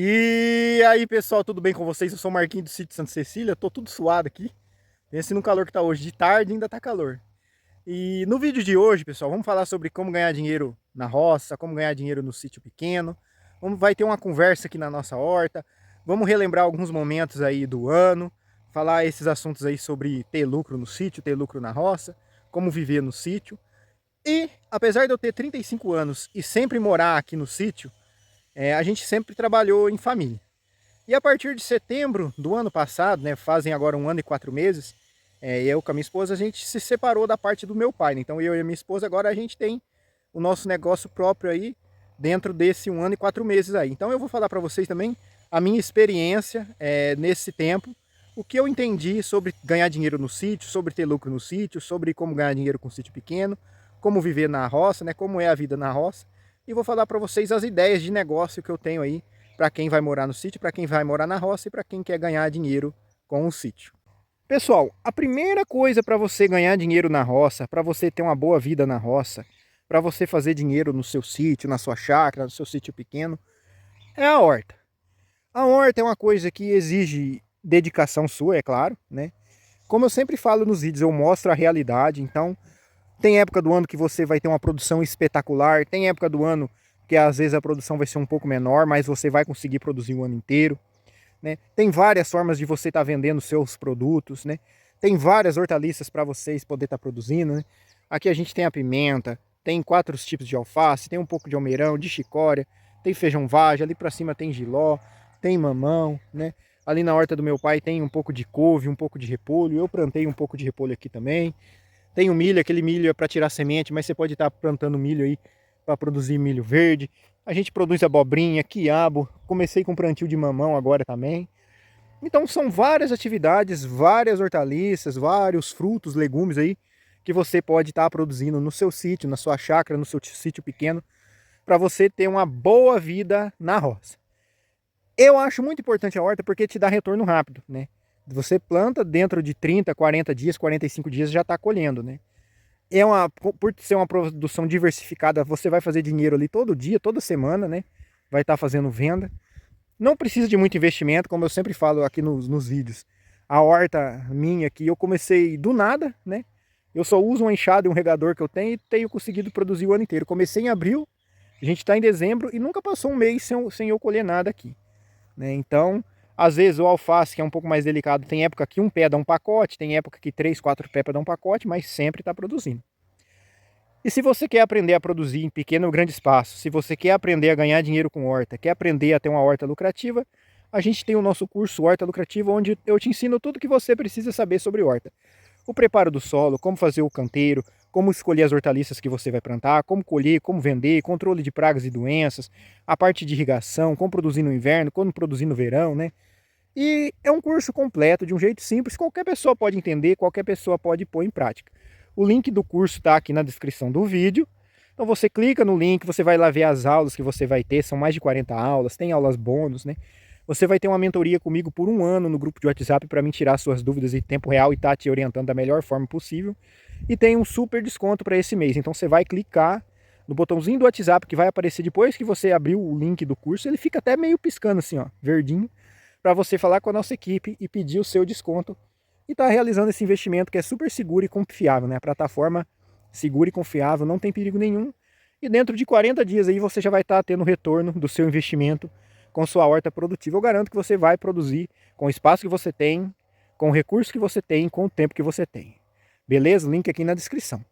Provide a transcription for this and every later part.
E aí, pessoal, tudo bem com vocês? Eu sou o Marquinhos do sítio Santa Cecília, tô tudo suado aqui. Pense no calor que tá hoje, de tarde ainda tá calor. E no vídeo de hoje, pessoal, vamos falar sobre como ganhar dinheiro na roça, como ganhar dinheiro no sítio pequeno. Vai ter uma conversa aqui na nossa horta, vamos relembrar alguns momentos aí do ano, falar esses assuntos aí sobre ter lucro no sítio, ter lucro na roça, como viver no sítio. E, apesar de eu ter 35 anos e sempre morar aqui no sítio, a gente sempre trabalhou em família. E a partir de setembro do ano passado, né, fazem agora 1 ano e 4 meses, eu com a minha esposa, a gente se separou da parte do meu pai, né? Então eu e a minha esposa agora a gente tem o nosso negócio próprio aí, dentro desse 1 ano e 4 meses aí. Então eu vou falar para vocês também a minha experiência nesse tempo, o que eu entendi sobre ganhar dinheiro no sítio, sobre ter lucro no sítio, sobre como ganhar dinheiro com sítio pequeno, como viver na roça, né, como é a vida na roça. E vou falar para vocês as ideias de negócio que eu tenho aí para quem vai morar no sítio, para quem vai morar na roça e para quem quer ganhar dinheiro com o sítio. Pessoal, a primeira coisa para você ganhar dinheiro na roça, para você ter uma boa vida na roça, para você fazer dinheiro no seu sítio, na sua chácara, no seu sítio pequeno, é a horta. A horta é uma coisa que exige dedicação sua, é claro, né? Como eu sempre falo nos vídeos, eu mostro a realidade, então tem época do ano que você vai ter uma produção espetacular, tem época do ano que às vezes a produção vai ser um pouco menor, mas você vai conseguir produzir o ano inteiro, né? Tem várias formas de você estar vendendo seus produtos, né? Tem várias hortaliças para vocês poder estar produzindo, né? Aqui a gente tem a pimenta, tem 4 tipos de alface, tem um pouco de almeirão, de chicória, tem feijão vagem, ali para cima tem jiló, tem mamão, né? Ali na horta do meu pai tem um pouco de couve, um pouco de repolho, eu plantei um pouco de repolho aqui também. Tem o milho, aquele milho é para tirar semente, mas você pode estar plantando milho aí para produzir milho verde. A gente produz abobrinha, quiabo, comecei com plantio de mamão agora também. Então são várias atividades, várias hortaliças, vários frutos, legumes aí que você pode estar produzindo no seu sítio, na sua chácara, no seu sítio pequeno, para você ter uma boa vida na roça. Eu acho muito importante a horta porque te dá retorno rápido, né? Você planta dentro de 30, 40 dias, 45 dias já está colhendo, né? Por ser uma produção diversificada, você vai fazer dinheiro ali todo dia, toda semana, né? Vai estar fazendo venda. Não precisa de muito investimento, como eu sempre falo aqui nos vídeos. A horta minha aqui, eu comecei do nada, né? Eu só uso uma enxada e um regador que eu tenho e tenho conseguido produzir o ano inteiro. Comecei em abril, a gente está em dezembro e nunca passou um mês sem eu colher nada aqui, né? Então, às vezes o alface, que é um pouco mais delicado, tem época que um pé dá um pacote, tem época que 3, 4 pés dá um pacote, mas sempre está produzindo. E se você quer aprender a produzir em pequeno ou grande espaço, se você quer aprender a ganhar dinheiro com horta, quer aprender a ter uma horta lucrativa, a gente tem o nosso curso Horta Lucrativa, onde eu te ensino tudo que você precisa saber sobre horta. O preparo do solo, como fazer o canteiro, como escolher as hortaliças que você vai plantar, como colher, como vender, controle de pragas e doenças, a parte de irrigação, como produzir no inverno, como produzir no verão, né? E é um curso completo, de um jeito simples, qualquer pessoa pode entender, qualquer pessoa pode pôr em prática. O link do curso está aqui na descrição do vídeo. Então você clica no link, você vai lá ver as aulas que você vai ter, são mais de 40 aulas, tem aulas bônus, né? Você vai ter uma mentoria comigo por 1 ano no grupo de WhatsApp para me tirar suas dúvidas em tempo real e estar te orientando da melhor forma possível. E tem um super desconto para esse mês. Então você vai clicar no botãozinho do WhatsApp que vai aparecer depois que você abriu o link do curso. Ele fica até meio piscando assim, ó, verdinho, para você falar com a nossa equipe e pedir o seu desconto e está realizando esse investimento que é super seguro e confiável, né? A plataforma segura e confiável, não tem perigo nenhum. E dentro de 40 dias aí você já vai estar tendo retorno do seu investimento com sua horta produtiva. Eu garanto que você vai produzir com o espaço que você tem, com o recurso que você tem, com o tempo que você tem. Beleza? Link aqui na descrição.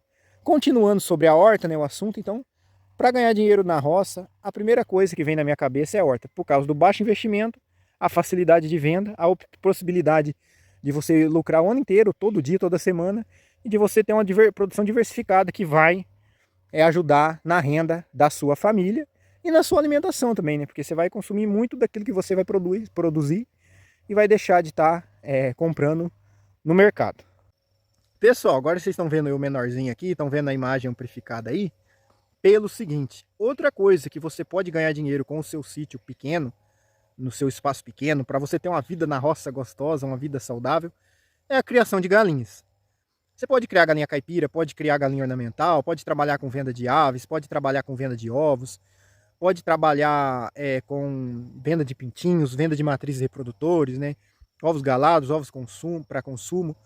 Continuando sobre a horta, né, o assunto, então, para ganhar dinheiro na roça, a primeira coisa que vem na minha cabeça é a horta, por causa do baixo investimento, a facilidade de venda, a possibilidade de você lucrar o ano inteiro, todo dia, toda semana, e de você ter uma produção diversificada que vai ajudar na renda da sua família e na sua alimentação também, né? Porque você vai consumir muito daquilo que você vai produzir e vai deixar de estar comprando no mercado. Pessoal, agora vocês estão vendo eu menorzinho aqui, estão vendo a imagem amplificada aí, pelo seguinte, outra coisa que você pode ganhar dinheiro com o seu sítio pequeno, no seu espaço pequeno, para você ter uma vida na roça gostosa, uma vida saudável, é a criação de galinhas. Você pode criar galinha caipira, pode criar galinha ornamental, pode trabalhar com venda de aves, pode trabalhar com venda de ovos, pode trabalhar com venda de pintinhos, venda de matrizes reprodutores, né? Ovos galados, ovos para consumo.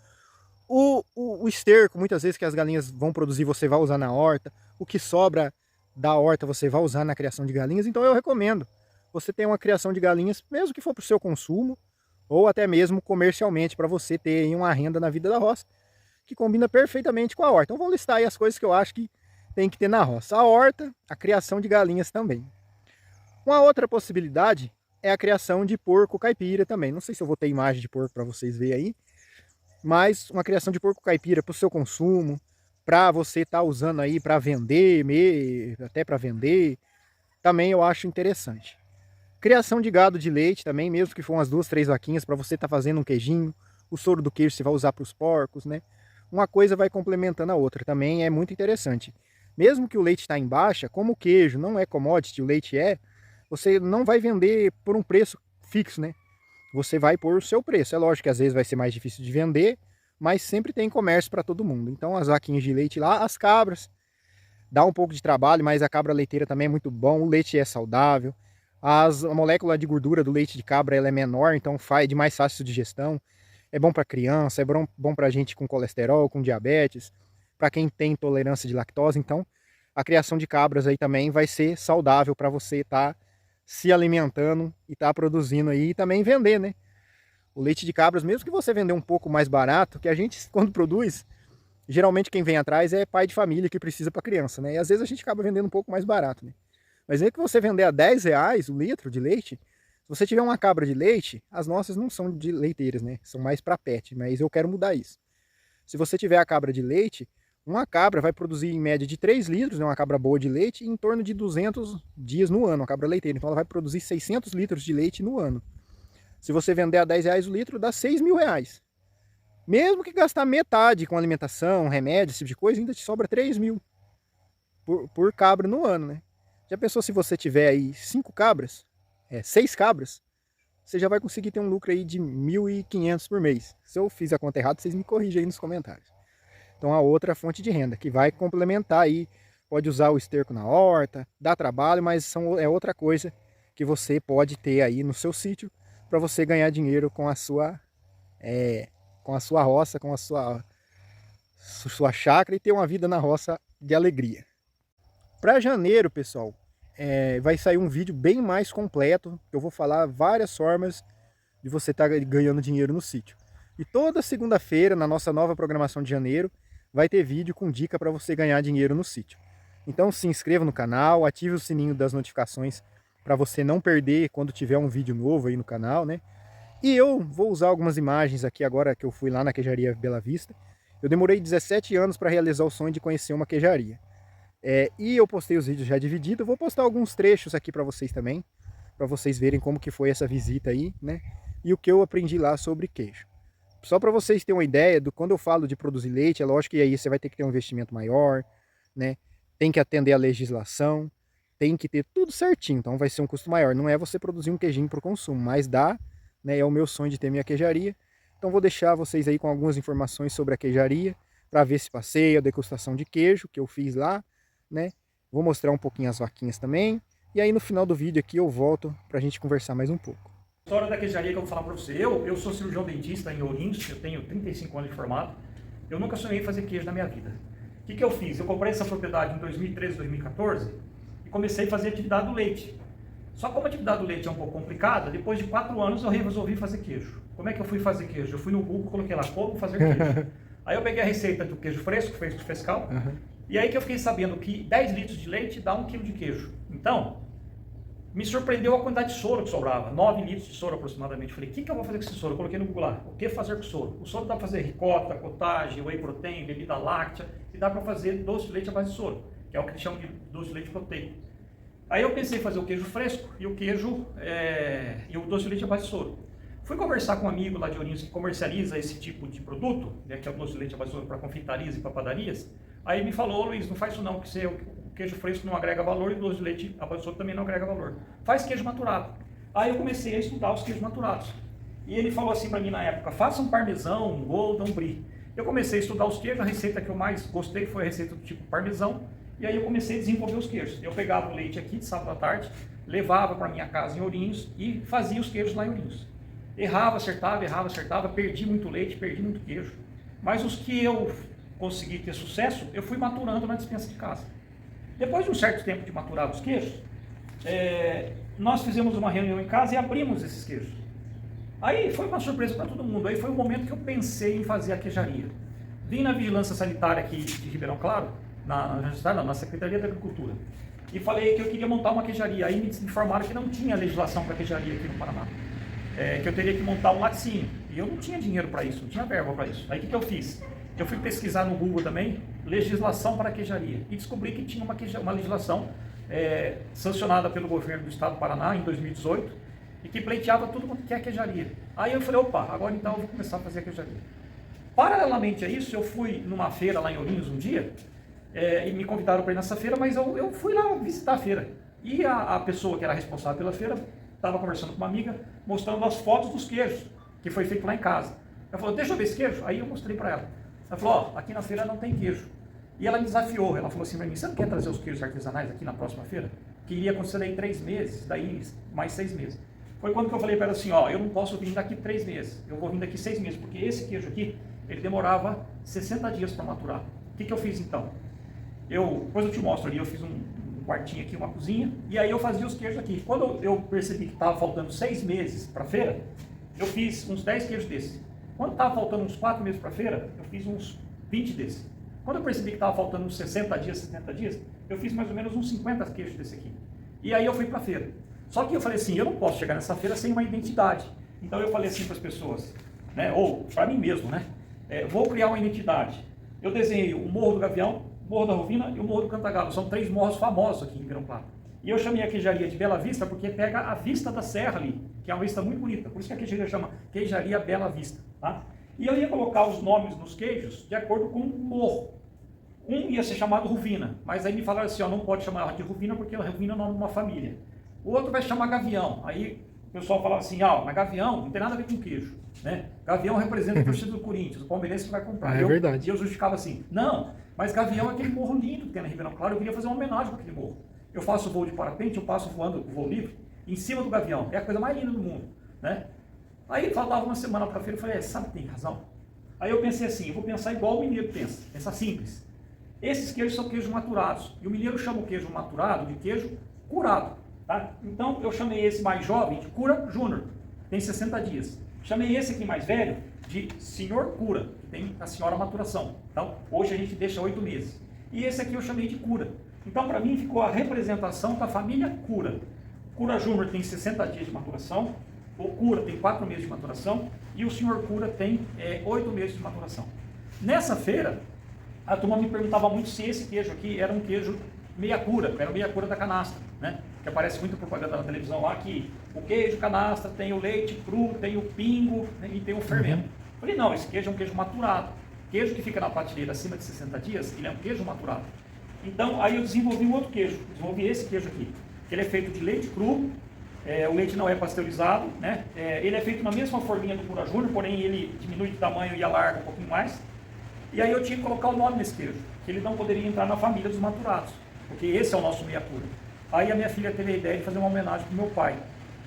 O esterco, muitas vezes que as galinhas vão produzir, você vai usar na horta. O que sobra da horta, você vai usar na criação de galinhas. Então eu recomendo você ter uma criação de galinhas, mesmo que for para o seu consumo, ou até mesmo comercialmente, para você ter aí uma renda na vida da roça, que combina perfeitamente com a horta. Então vamos listar aí as coisas que eu acho que tem que ter na roça. A horta, a criação de galinhas também. Uma outra possibilidade é a criação de porco caipira também. Não sei se eu vou ter imagem de porco para vocês verem aí, mas uma criação de porco caipira para o seu consumo, para você estar usando aí para vender, até para vender, também eu acho interessante. Criação de gado de leite também, mesmo que for umas 2, 3 vaquinhas, para você estar fazendo um queijinho. O soro do queijo você vai usar para os porcos, né? Uma coisa vai complementando a outra, também é muito interessante. Mesmo que o leite está em baixa, como o queijo não é commodity, o leite você não vai vender por um preço fixo, né? Você vai pôr o seu preço. É lógico que às vezes vai ser mais difícil de vender, mas sempre tem comércio para todo mundo. Então as vaquinhas de leite lá, as cabras, dá um pouco de trabalho, mas a cabra leiteira também é muito bom, o leite é saudável. A molécula de gordura do leite de cabra ela é menor, então faz de mais fácil digestão. É bom para criança, é bom para gente com colesterol, com diabetes, para quem tem intolerância de lactose. Então a criação de cabras aí também vai ser saudável para você estar se alimentando e estar produzindo aí e também vender, né? O leite de cabras, mesmo que você vender um pouco mais barato, que a gente quando produz, geralmente quem vem atrás é pai de família que precisa para criança, né? E às vezes a gente acaba vendendo um pouco mais barato, né? Mas é que você vender a R$10 o litro de leite, se você tiver uma cabra de leite, as nossas não são de leiteiras, né? São mais para pet, mas eu quero mudar isso. Se você tiver a cabra de leite, uma cabra vai produzir em média de 3 litros, né? Uma cabra boa de leite, em torno de 200 dias no ano, uma cabra leiteira. Então ela vai produzir 600 litros de leite no ano. Se você vender a R$10 o litro, dá R$6.000. Mesmo que gastar metade com alimentação, remédio, esse tipo de coisa, ainda te sobra 3 mil por cabra no ano, né? Já pensou se você tiver aí 6 cabras, você já vai conseguir ter um lucro aí de 1.500 por mês. Se eu fiz a conta errada, vocês me corrigem aí nos comentários. Então a outra fonte de renda, que vai complementar aí, pode usar o esterco na horta, dá trabalho, mas é outra coisa que você pode ter aí no seu sítio para você ganhar dinheiro com a sua roça, com a sua chácara e ter uma vida na roça de alegria. Para janeiro, pessoal, vai sair um vídeo bem mais completo. Eu vou falar várias formas de você estar ganhando dinheiro no sítio. E toda segunda-feira, na nossa nova programação de janeiro, vai ter vídeo com dica para você ganhar dinheiro no sítio. Então se inscreva no canal, ative o sininho das notificações para você não perder quando tiver um vídeo novo aí no canal, né? E eu vou usar algumas imagens aqui agora que eu fui lá na queijaria Bela Vista. Eu demorei 17 anos para realizar o sonho de conhecer uma queijaria. E eu postei os vídeos já divididos, eu vou postar alguns trechos aqui para vocês também, para vocês verem como que foi essa visita aí, né? E o que eu aprendi lá sobre queijo. Só para vocês terem uma ideia do quando eu falo de produzir leite, é lógico que aí você vai ter que ter um investimento maior, né? Tem que atender a legislação, tem que ter tudo certinho, então vai ser um custo maior. Não é você produzir um queijinho para o consumo, mas dá, né? É o meu sonho de ter minha queijaria. Então vou deixar vocês aí com algumas informações sobre a queijaria, para ver esse passeio, a degustação de queijo que eu fiz lá, né? Vou mostrar um pouquinho as vaquinhas também. E aí no final do vídeo aqui eu volto para a gente conversar mais um pouco. História da queijaria que eu vou falar para você. Eu sou cirurgião dentista em Ourinhos, eu tenho 35 anos de formado. Eu nunca sonhei em fazer queijo na minha vida. O que eu fiz? Eu comprei essa propriedade em 2013, 2014 e comecei a fazer atividade do leite. Só como a atividade do leite é um pouco complicada, depois de 4 anos eu resolvi fazer queijo. Como é que eu fui fazer queijo? Eu fui no Google, coloquei lá como fazer queijo. Aí eu peguei a receita do queijo fresco, fresco fiscal, e aí que eu fiquei sabendo que 10 litros de leite dá 1 kg de queijo. Então, me surpreendeu a quantidade de soro que sobrava, 9 litros de soro aproximadamente. Falei, o que eu vou fazer com esse soro? Eu coloquei no Google lá, o que fazer com soro? O soro dá para fazer ricota, cottage, whey protein, bebida láctea, e dá para fazer doce de leite à base de soro, que é o que eles chamam de doce de leite proteico. Aí eu pensei em fazer o queijo fresco e o queijo e o doce de leite à base de soro. Fui conversar com um amigo lá de Ourinhos que comercializa esse tipo de produto, né, que é o doce de leite à base de soro para confeitarias e para padarias. Aí ele me falou, Luiz, não faz isso não, porque o queijo fresco não agrega valor e o doce de leite à base de soro também não agrega valor. Faz queijo maturado. Aí eu comecei a estudar os queijos maturados. E ele falou assim para mim na época, faça um parmesão, um golden brie. Eu comecei a estudar os queijos, a receita que eu mais gostei foi a receita do tipo parmesão. E aí eu comecei a desenvolver os queijos. Eu pegava o leite aqui de sábado à tarde, levava para minha casa em Ourinhos e fazia os queijos lá em Ourinhos. Errava, acertava, perdi muito leite, perdi muito queijo. Mas os que eu consegui ter sucesso, eu fui maturando na despensa de casa. Depois de um certo tempo de maturar os queijos, nós fizemos uma reunião em casa e abrimos esses queijos. Aí foi uma surpresa para todo mundo. Aí foi o momento que eu pensei em fazer a queijaria. Vim na Vigilância Sanitária aqui de Ribeirão Claro, na Secretaria da Agricultura, e falei que eu queria montar uma queijaria. Aí me informaram que não tinha legislação para queijaria aqui no Paraná. Que eu teria que montar um laticínio. E eu não tinha dinheiro para isso, não tinha verba para isso. Aí o que eu fiz? Eu fui pesquisar no Google também, legislação para queijaria, e descobri que tinha uma legislação sancionada pelo governo do estado do Paraná em 2018, e que pleiteava tudo quanto que é queijaria. Aí eu falei, opa, agora então eu vou começar a fazer a queijaria. Paralelamente a isso, eu fui numa feira lá em Ourinhos um dia, e me convidaram para ir nessa feira, mas eu fui lá visitar a feira. E a pessoa que era responsável pela feira estava conversando com uma amiga, mostrando as fotos dos queijos, que foi feito lá em casa. Ela falou, deixa eu ver esse queijo. Aí eu mostrei para ela. Ela falou, ó, aqui na feira não tem queijo. E ela me desafiou, ela falou assim para mim, você não quer trazer os queijos artesanais aqui na próxima feira? Que iria acontecer daí 3 meses, daí mais 6 meses. Foi quando que eu falei para ela assim, ó, eu não posso vir daqui 3 meses, eu vou vir daqui 6 meses, porque esse queijo aqui, ele demorava 60 dias para maturar. O que eu fiz então? Depois eu te mostro ali, eu fiz um quartinho aqui, uma cozinha, e aí eu fazia os queijos aqui. Quando eu percebi que estava faltando 6 meses para a feira, eu fiz uns 10 queijos desses. Quando estava faltando uns 4 meses para a feira, eu fiz uns 20 desses. Quando eu percebi que estava faltando uns 60 dias, 70 dias, eu fiz mais ou menos uns 50 queijos desse aqui. E aí eu fui para a feira. Só que eu falei assim, eu não posso chegar nessa feira sem uma identidade. Então eu falei assim para as pessoas, né, ou para mim mesmo, né, vou criar uma identidade. Eu desenhei o Morro do Gavião, o Morro da Rovina e o Morro do Cantagalo. São 3 morros famosos aqui em Ribeirão Claro. E eu chamei a queijaria de Bela Vista porque pega a vista da serra ali, que é uma vista muito bonita. Por isso que a queijaria chama Queijaria Bela Vista. Tá? E eu ia colocar os nomes dos queijos de acordo com o morro. Um ia ser chamado Rovina, mas aí me falaram assim, ó, não pode chamar de Rovina porque Rovina é o nome de uma família. O outro vai chamar Gavião. Aí o pessoal falava assim, mas Gavião não tem nada a ver com queijo. Né? Gavião representa a torcida do Corinthians, o palmeirense que vai comprar. É verdade. E eu justificava assim, não, mas Gavião é aquele morro lindo que tem na Ribeirão Claro, eu queria fazer uma homenagem para aquele morro. Eu faço voo de parapente, eu passo voando o voo livre, em cima do Gavião. É a coisa mais linda do mundo. Né? Aí faltava uma semana para a feira, eu falei, sabe que tem razão? Aí eu pensei assim, eu vou pensar igual o mineiro pensa, pensar simples. Esses queijos são queijos maturados, e o mineiro chama o queijo maturado de queijo curado. Tá? Então eu chamei esse mais jovem de Cura Júnior, tem 60 dias. Chamei esse aqui mais velho de Senhor Cura, que tem a senhora maturação. Então hoje a gente deixa 8 meses. E esse aqui eu chamei de Cura. Então para mim ficou a representação da família Cura. Cura Júnior tem 60 dias de maturação, o Cura tem 4 meses de maturação e o Senhor Cura tem 8 meses de maturação. Nessa feira, a turma me perguntava muito se esse queijo aqui era um queijo meia cura, era o meia cura da canastra, né? Que aparece muito propaganda na televisão lá que o queijo canastra tem o leite cru, tem o pingo, né, e tem o fermento. Falei, não, esse queijo é um queijo maturado. Queijo que fica na prateleira acima de 60 dias, ele é um queijo maturado. Então, aí eu desenvolvi um outro queijo, desenvolvi esse queijo aqui, que ele é feito de leite cru, o leite não é pasteurizado, né? Ele é feito na mesma forminha do Cura Júnior, porém ele diminui de tamanho e alarga um pouquinho mais. E aí eu tinha que colocar o nome nesse queijo, que ele não poderia entrar na família dos maturados, porque esse é o nosso meia cura. Aí a minha filha teve a ideia de fazer uma homenagem para o meu pai,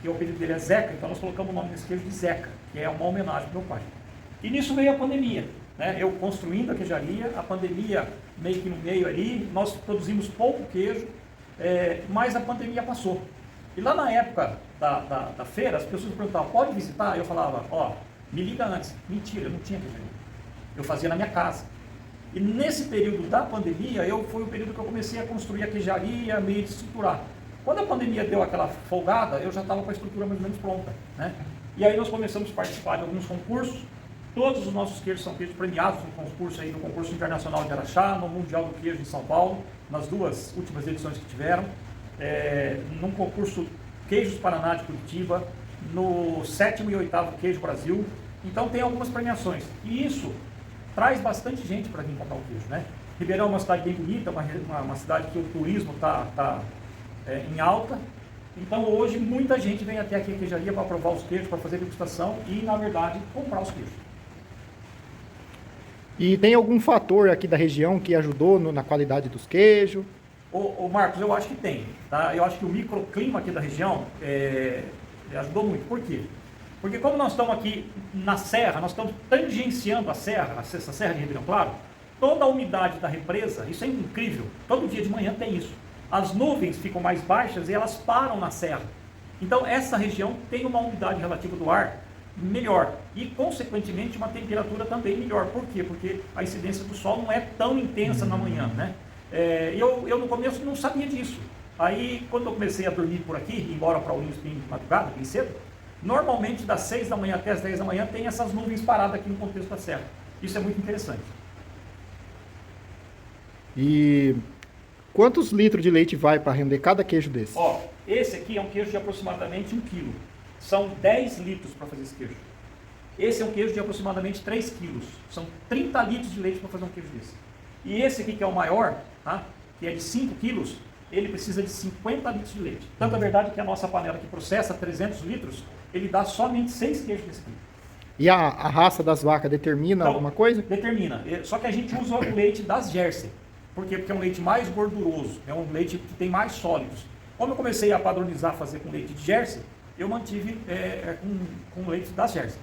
que o apelido dele é Zeca, então nós colocamos o nome desse queijo de Zeca, que é uma homenagem para o meu pai. E nisso veio a pandemia, né? Eu construindo a queijaria, a pandemia meio que no meio ali, nós produzimos pouco queijo, mas a pandemia passou. E lá na época da feira, as pessoas perguntavam, pode visitar? Eu falava, me liga antes. Mentira, eu não tinha queijaria. Eu fazia na minha casa. E nesse período da pandemia, foi o período que eu comecei a construir a queijaria, meio de estruturar. Quando a pandemia deu aquela folgada, eu já estava com a estrutura mais ou menos pronta. Né? E aí nós começamos a participar de alguns concursos. Todos os nossos queijos são queijos premiados no concurso internacional de Araxá, no Mundial do Queijo em São Paulo, nas 2 últimas edições que tiveram, num concurso Queijos Paraná de Curitiba, no 7º e 8º Queijo Brasil. Então tem algumas premiações. E isso traz bastante gente para vir comprar o queijo, né? Ribeirão é uma cidade bem bonita, uma cidade que o turismo está em alta. Então hoje muita gente vem até aqui a queijaria para provar os queijos, para fazer degustação e, na verdade, comprar os queijos. E tem algum fator aqui da região que ajudou na qualidade dos queijos? Ô Marcos, eu acho que tem, tá? Eu acho que o microclima aqui da região ajudou muito. Por quê? Porque como nós estamos aqui na serra, nós estamos tangenciando a serra, essa serra de Ribeirão Claro, toda a umidade da represa, isso é incrível, todo dia de manhã tem isso. As nuvens ficam mais baixas e elas param na serra. Então essa região tem uma umidade relativa do ar melhor e, consequentemente, uma temperatura também melhor. Por quê? Porque a incidência do sol não é tão intensa na manhã, né? Eu no começo não sabia disso. Aí, quando eu comecei a dormir por aqui, ir embora para Ourinhos de madrugada, bem cedo, normalmente das 6 da manhã até as 10 da manhã tem essas nuvens paradas aqui no contexto da serra. Isso é muito interessante. E quantos litros de leite vai para render cada queijo desse? Ó, esse aqui é um queijo de aproximadamente 1 kg. São 10 litros para fazer esse queijo. Esse é um queijo de aproximadamente 3 quilos. São 30 litros de leite para fazer um queijo desse. E esse aqui, que é o maior, tá? Que é de 5 quilos, ele precisa de 50 litros de leite. Tanto é verdade que a nossa panela que processa 300 litros, ele dá somente 6 queijos desse aqui. E a raça das vacas determina Então, alguma coisa? Determina. Só que a gente usa o leite das Jersey. Por quê? Porque é um leite mais gorduroso, é um leite que tem mais sólidos. Como eu comecei a padronizar fazer com leite de Jersey, eu mantive com leite das Jersey.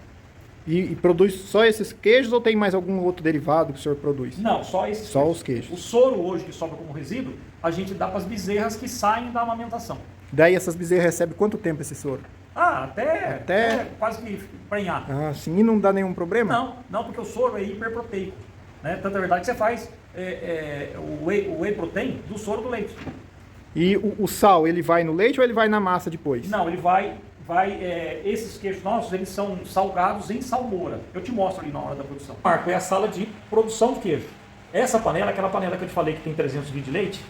E produz só esses queijos ou tem mais algum outro derivado que o senhor produz? Não, só esses Só queijos. os queijos. O soro hoje que sobra como resíduo, a gente dá para as bezerras que saem da amamentação. Daí essas bezerras recebem quanto tempo esse soro? Até quase que prenhar. Ah, sim, e não dá nenhum problema? Não, porque o soro é hiperproteico. Né? Tanto é verdade que você faz o whey protein do soro do leite. E o sal, ele vai no leite ou ele vai na massa depois? Não, ele esses queijos nossos, eles são salgados em salmoura. Eu te mostro ali na hora da produção. Marco, é a sala de produção de queijo. Essa panela, aquela panela que eu te falei que tem 300 litros de leite,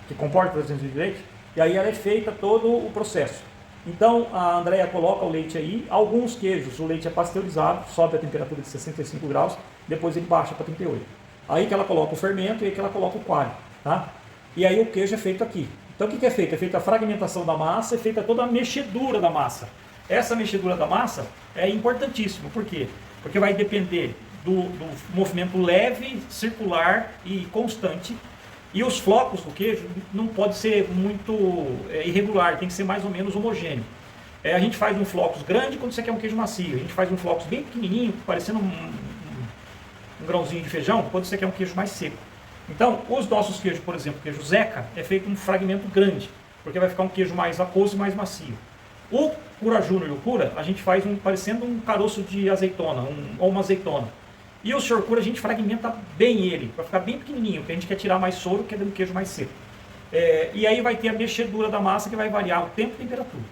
que comporta 300 litros de leite, e aí ela é feita todo o processo. Então a Andréia coloca o leite aí, alguns queijos o leite é pasteurizado, sobe a temperatura de 65 graus, depois ele baixa para 38. Aí que ela coloca o fermento e aí que ela coloca o coalho, tá? E aí o queijo é feito aqui. Então o que é feito? É feita a fragmentação da massa, é feita toda a mexedura da massa. Essa mexedura da massa é importantíssima, por quê? Porque vai depender do movimento leve, circular e constante. E os flocos do queijo não pode ser muito irregular, tem que ser mais ou menos homogêneo. A gente faz um flocos grande quando você quer um queijo macio, a gente faz um flocos bem pequenininho, parecendo um grãozinho de feijão, quando você quer um queijo mais seco. Então, os nossos queijos, por exemplo, o queijo Zeca, é feito um fragmento grande, porque vai ficar um queijo mais aquoso e mais macio. O Cura Júnior e o Cura, a gente faz parecendo um caroço de azeitona, ou uma azeitona. E o Sr. Cura a gente fragmenta bem ele, para ficar bem pequenininho, porque a gente quer tirar mais soro, quer dar um queijo mais seco. E aí vai ter a mexedura da massa que vai variar o tempo e a temperatura.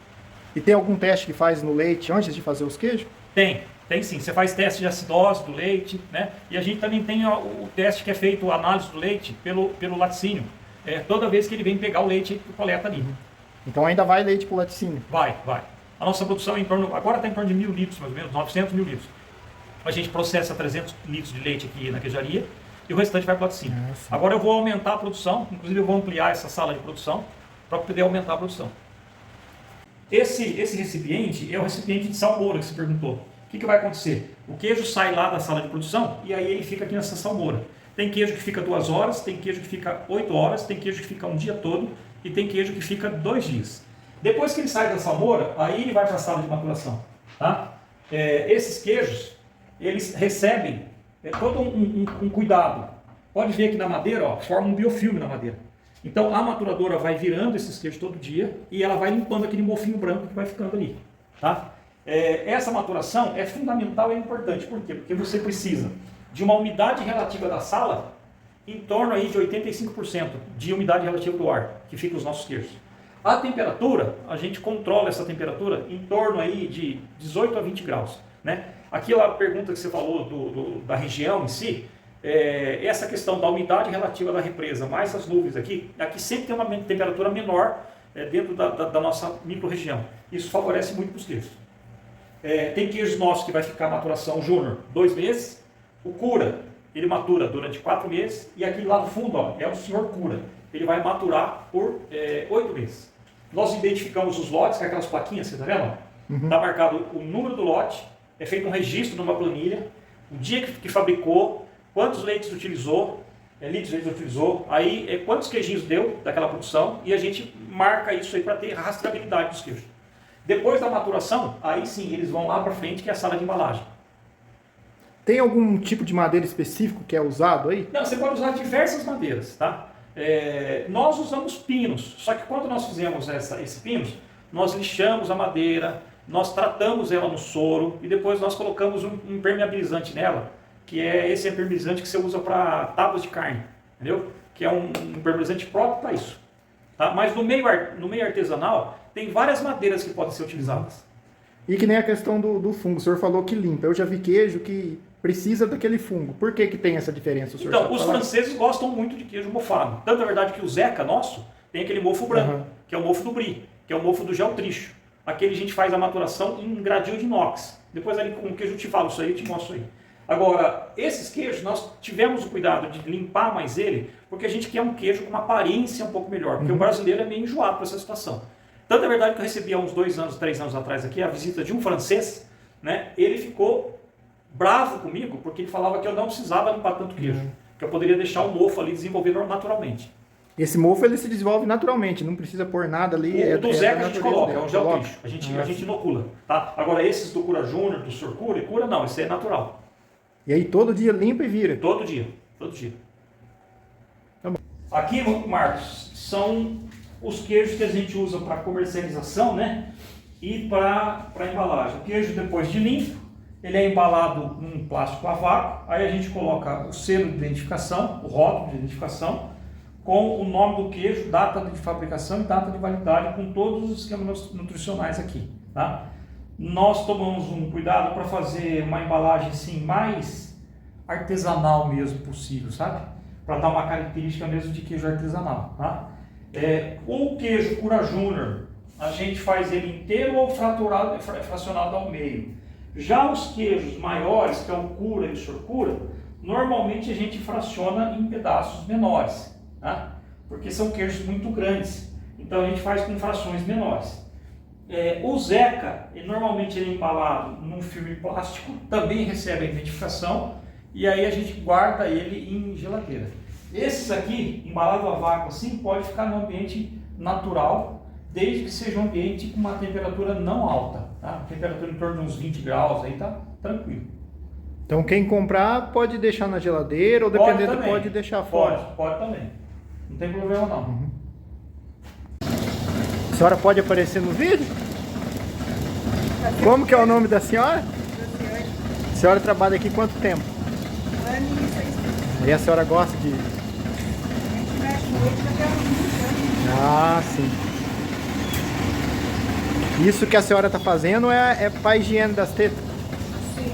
E tem algum teste que faz no leite antes de fazer os queijos? Tem sim. Você faz teste de acidose do leite, né? E a gente também tem o teste que é feito, a análise do leite pelo laticínio. Toda vez que ele vem pegar o leite, coleta ali. Então ainda vai leite para o laticínio? Vai. A nossa produção agora está em torno de 1.000 litros, mais ou menos, 900 mil litros. A gente processa 300 litros de leite aqui na queijaria e o restante vai para o laticínio. Agora eu vou aumentar a produção, inclusive eu vou ampliar essa sala de produção para poder aumentar a produção. Esse recipiente é o recipiente de salmoura que você perguntou. O que vai acontecer? O queijo sai lá da sala de produção e aí ele fica aqui nessa salmoura. Tem queijo que fica 2 horas, tem queijo que fica 8 horas, tem queijo que fica um dia todo e tem queijo que fica 2 dias. Depois que ele sai da salmoura, aí ele vai para a sala de maturação. Tá? Esses queijos, eles recebem todo um cuidado. Pode ver aqui na madeira, ó, forma um biofilme na madeira. Então a maturadora vai virando esses queijos todo dia e ela vai limpando aquele mofinho branco que vai ficando ali. Tá? Essa maturação é fundamental e é importante. Por quê? Porque você precisa de uma umidade relativa da sala em torno aí de 85% de umidade relativa do ar, que fica os nossos queijos. A temperatura, a gente controla essa temperatura em torno aí de 18 a 20 graus. Né? Aquela pergunta que você falou da região em si, essa questão da umidade relativa da represa, mais as nuvens aqui sempre tem uma temperatura menor dentro da nossa micro-região. Isso favorece muito para os queijos. Tem queijos nossos que vai ficar a maturação júnior 2 meses, o Cura, ele matura durante 4 meses, e aqui lá no fundo ó, é o Sr. Cura, ele vai maturar por 8 meses. Nós identificamos os lotes, com aquelas plaquinhas, você está vendo? Está marcado o número do lote, é feito um registro numa planilha, o dia que fabricou, quantos leites utilizou, litros ele utilizou, aí quantos queijinhos deu daquela produção, e a gente marca isso aí para ter rastreabilidade dos queijos. Depois da maturação, aí sim, eles vão lá para frente, que é a sala de embalagem. Tem algum tipo de madeira específico que é usado aí? Não, você pode usar diversas madeiras, tá? Nós usamos pinos, só que quando nós fizemos esses pinos, nós lixamos a madeira, nós tratamos ela no soro e depois nós colocamos um impermeabilizante nela, que é esse impermeabilizante que você usa para tábuas de carne, entendeu? Que é um impermeabilizante próprio para isso. Tá? Mas no meio artesanal, tem várias madeiras que podem ser utilizadas. E que nem a questão do fungo, o senhor falou que limpa. Eu já vi queijo que precisa daquele fungo. Por que tem essa diferença? O senhor Então, os franceses gostam muito de queijo mofado. Tanto é verdade que o Zeca nosso tem aquele mofo branco, que é o mofo do Brie, que é o mofo do Geltricho. Aquele a gente faz a maturação em gradil de inox. Depois ali com o queijo eu te falo isso aí, eu te mostro aí. Agora, esses queijos, nós tivemos o cuidado de limpar mais ele, porque a gente quer um queijo com uma aparência um pouco melhor, porque o brasileiro é meio enjoado para essa situação. Tanto é verdade que eu recebi há uns 2 anos, 3 anos atrás aqui, a visita de um francês, né? Ele ficou bravo comigo, porque ele falava que eu não precisava limpar tanto queijo, que eu poderia deixar o mofo ali desenvolver naturalmente. Esse mofo ele se desenvolve naturalmente, não precisa pôr nada ali. O do Zeca a gente coloca, é um Geltricho, a gente inocula. Tá? Agora esses do Cura Júnior, do Sr. Cura e Cura não, esse é natural. E aí todo dia limpa e vira? Todo dia, todo dia. Tá bom. Aqui, Marcos, são os queijos que a gente usa para comercialização, né? E para embalagem. O queijo, depois de limpo, ele é embalado num plástico a vácuo, aí a gente coloca o selo de identificação, o rótulo de identificação, com o nome do queijo, data de fabricação e data de validade, com todos os esquemas nutricionais aqui, tá? Nós tomamos um cuidado para fazer uma embalagem assim, mais artesanal mesmo possível, sabe? Para dar uma característica mesmo de queijo artesanal, tá? O queijo Cura Júnior, a gente faz ele inteiro ou fracionado ao meio. Já os queijos maiores, que é o Cura e o Sr. Cura, normalmente a gente fraciona em pedaços menores, tá? Porque são queijos muito grandes, então a gente faz com frações menores. O Zeca, normalmente ele é embalado num filme plástico, também recebe a identificação, e aí a gente guarda ele em geladeira. Esses aqui, embalado a vácuo assim, pode ficar no ambiente natural, desde que seja um ambiente com uma temperatura não alta, tá? Temperatura em torno de uns 20 graus, aí tá tranquilo. Então quem comprar pode deixar na geladeira, ou dependendo pode deixar fora? Pode também, não tem problema não. A senhora pode aparecer no vídeo? Como que é o nome da senhora? A senhora trabalha aqui quanto tempo? 1 ano e 6 meses. E a senhora gosta de... A gente mexe com ele até uns 20 anos. Ah, sim. Isso que a senhora está fazendo é para a higiene das tetas? Sim.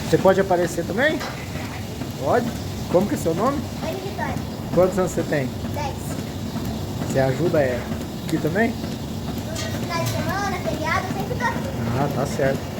Você pode aparecer também? Pode? Como que é seu nome? Oi, Vitória. Quantos anos você tem? 10. Você ajuda aqui também? No final de semana, feriado, eu sempre tô aqui. Ah, tá certo.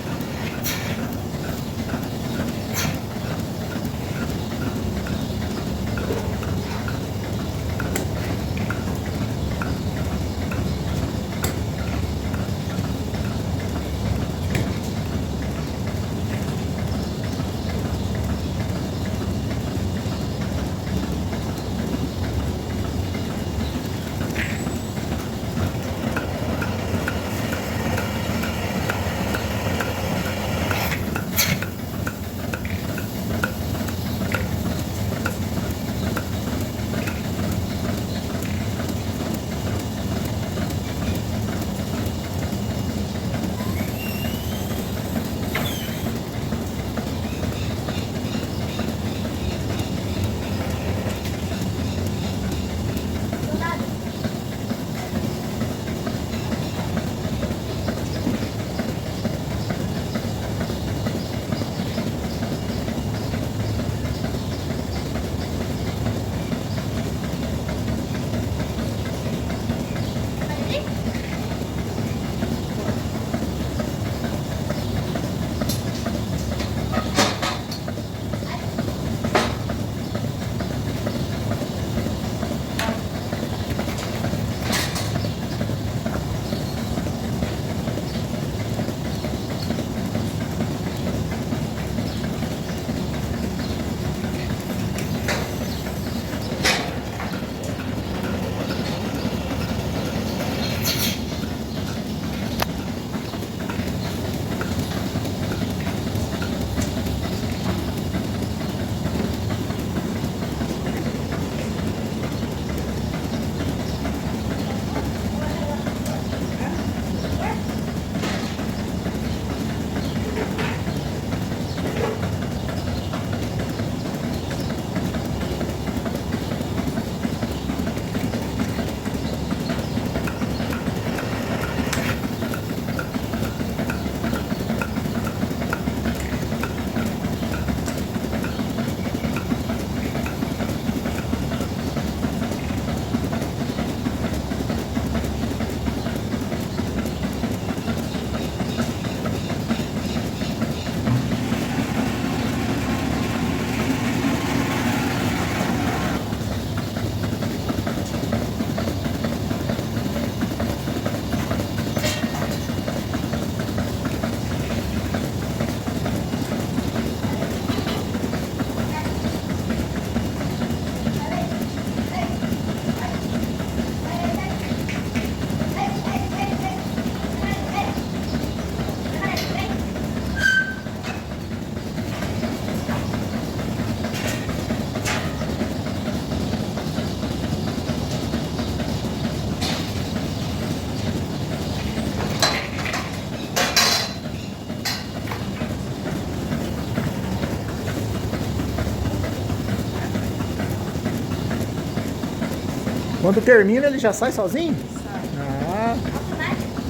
Quando termina, ele já sai sozinho? Sai. Ah, Automático.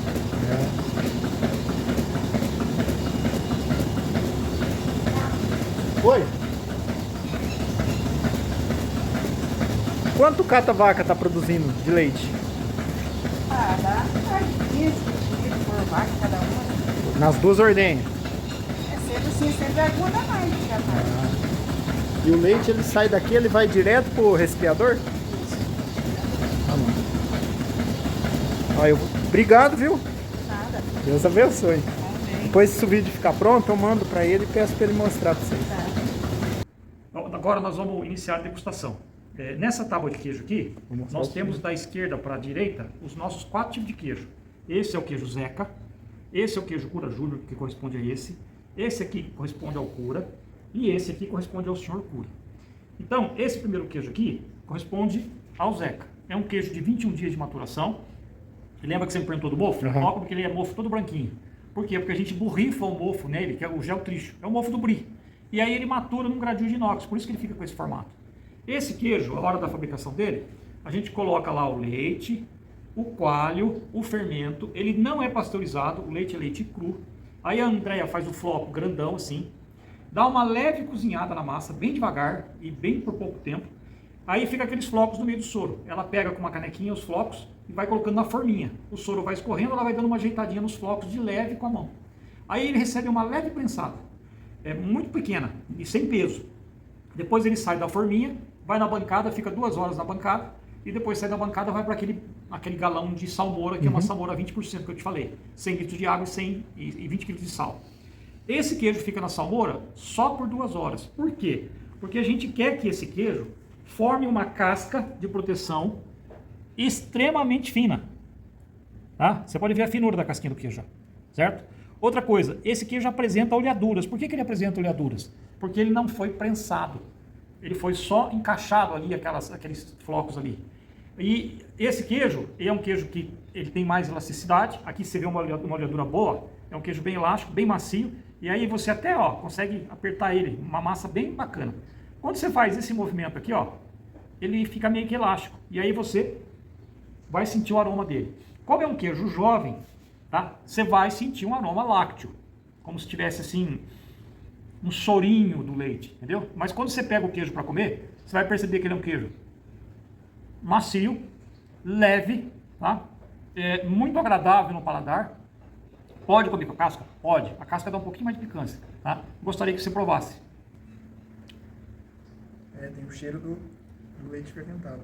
foi. Quanto cada vaca tá produzindo de leite? Ah, dá mais de 15 litros por vaca cada uma. Nas duas ordenhas. É sempre assim, sempre aguda mais que a vaca. E o leite ele sai daqui, ele vai direto pro resfriador? Tá bom. Ó, obrigado, viu? Nada. Deus abençoe. Amém. Depois se o vídeo ficar pronto, eu mando pra ele e peço pra ele mostrar pra vocês. Tá. Agora nós vamos iniciar a degustação. Nessa tábua de queijo aqui, Vou mostrar nós o temos da esquerda para a direita os nossos 4 tipos de queijo. Esse é o queijo Zeca, esse é o queijo Cura Júnior, que corresponde a esse aqui corresponde ao Cura, e esse aqui corresponde ao Senhor Cura. Então, esse primeiro queijo aqui corresponde ao Zeca. É um queijo de 21 dias de maturação. E lembra que você me perguntou do mofo? Uhum. Ó, porque ele é mofo todo branquinho. Por quê? Porque a gente borrifa o mofo nele, que é o gel triste, é o mofo do brie. E aí ele matura num gradil de inox, por isso que ele fica com esse formato. Esse queijo, a hora da fabricação dele, a gente coloca lá o leite, o coalho, o fermento. Ele não é pasteurizado, o leite é leite cru. Aí a Andréia faz o floco grandão assim, dá uma leve cozinhada na massa, bem devagar e bem por pouco tempo. Aí fica aqueles flocos no meio do soro. Ela pega com uma canequinha os flocos e vai colocando na forminha. O soro vai escorrendo, ela vai dando uma ajeitadinha nos flocos de leve com a mão. Aí ele recebe uma leve prensada, muito pequena e sem peso. Depois ele sai da forminha, vai na bancada, fica 2 horas na bancada, e depois sai da bancada, vai para aquele galão de salmoura, que é uma salmoura 20% que eu te falei. 100 litros de água e 20 kg de sal. Esse queijo fica na salmoura só por 2 horas. Por quê? Porque a gente quer que esse queijo forme uma casca de proteção extremamente fina. Tá? Você pode ver a finura da casquinha do queijo, certo? Outra coisa, esse queijo apresenta oleaduras. Por que ele apresenta oleaduras? Porque ele não foi prensado. Ele foi só encaixado ali, aqueles flocos ali. E esse queijo, é um queijo que ele tem mais elasticidade. Aqui você vê uma oleadura boa. É um queijo bem elástico, bem macio. E aí você até consegue apertar ele, uma massa bem bacana. Quando você faz esse movimento aqui, ele fica meio que elástico. E aí você vai sentir o aroma dele. Como é um queijo jovem, tá? Você vai sentir um aroma lácteo. Como se tivesse assim um sorinho do leite, entendeu? Mas quando você pega o queijo para comer, você vai perceber que ele é um queijo macio, leve, tá? Muito agradável no paladar. Pode comer com a casca? Pode. A casca dá um pouquinho mais de picância, tá? Gostaria que você provasse. Tem o cheiro do leite fermentado.